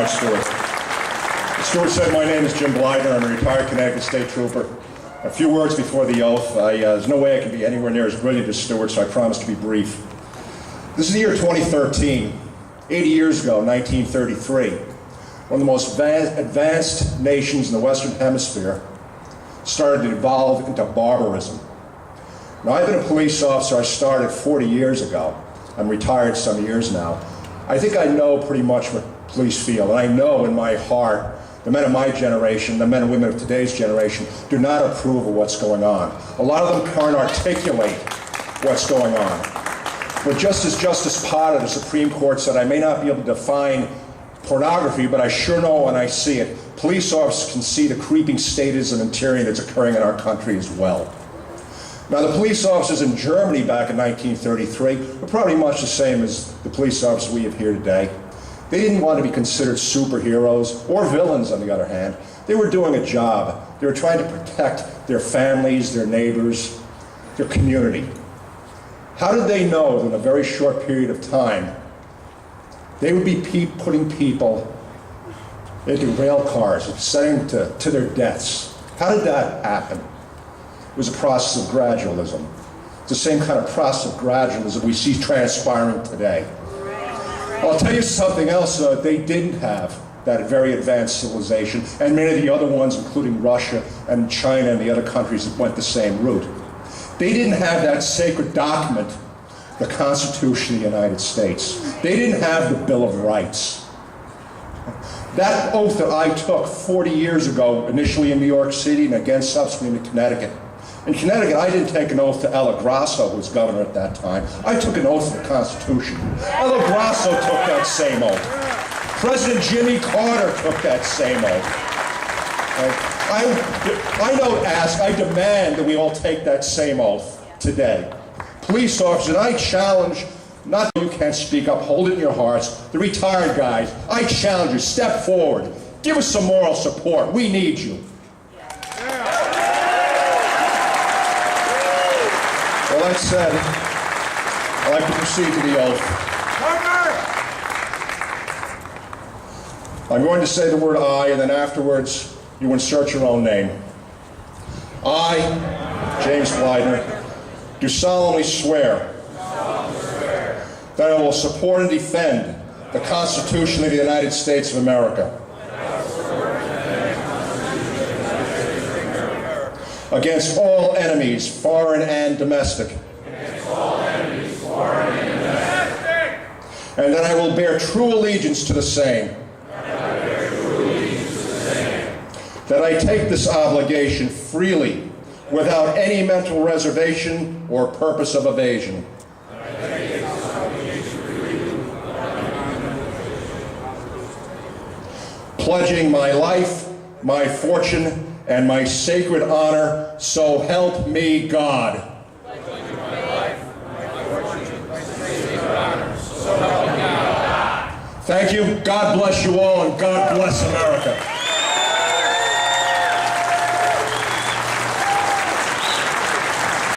Stewart. The Stewart said, my name is Jim Bleidner. I'm a retired Connecticut State Trooper. A few words before the oath. There's no way I can be anywhere near as brilliant as Stewart, so I promise to be brief. This is the year 2013. 80 years ago, 1933, one of the most advanced nations in the Western Hemisphere started to evolve into barbarism. Now, I've been a police officer. I started 40 years ago. I'm retired some years now. I think I know pretty much what police feel, and I know in my heart the men of my generation, the men and women of today's generation, do not approve of what's going on. A lot of them can't articulate what's going on. But just as Justice Potter, the Supreme Court, said, I may not be able to define pornography, but I sure know when I see it. Police officers can see the creeping statism and tyranny that's occurring in our country as well. Now, the police officers in Germany back in 1933 were probably much the same as the police officers we have here today. They didn't want to be considered superheroes or villains, on the other hand. They were doing a job. They were trying to protect their families, their neighbors, their community. How did they know that in a very short period of time they would be putting people into rail cars and sending them to their deaths? How did that happen? It was a process of gradualism. It's the same kind of process of gradualism we see transpiring today. I'll tell you something else, they didn't have that very advanced civilization, and many of the other ones, including Russia and China and the other countries that went the same route. They didn't have that sacred document, the Constitution of the United States. They didn't have the Bill of Rights. That oath that I took 40 years ago, initially in New York City and again subsequently in Connecticut. In Connecticut, I didn't take an oath to Ella Grasso, who was governor at that time. I took an oath to the Constitution. Ella Grasso took that same oath. President Jimmy Carter took that same oath. I don't ask, I demand that we all take that same oath today. Police officers, I challenge, not that you can't speak up, hold it in your hearts, the retired guys, I challenge you, step forward, give us some moral support, we need you. Well, that said, I'd like to proceed to the oath. I'm going to say the word I, and then afterwards, you insert your own name. I, James Bleidner, do solemnly swear that I will support and defend the Constitution of the United States of America against all enemies, foreign and domestic, and that I will bear true allegiance to the same. That I take this obligation freely, without any mental reservation or purpose of evasion. Pledging my life, my fortune, and my sacred honor, so help me God. Thank you. God bless you all, and God bless America.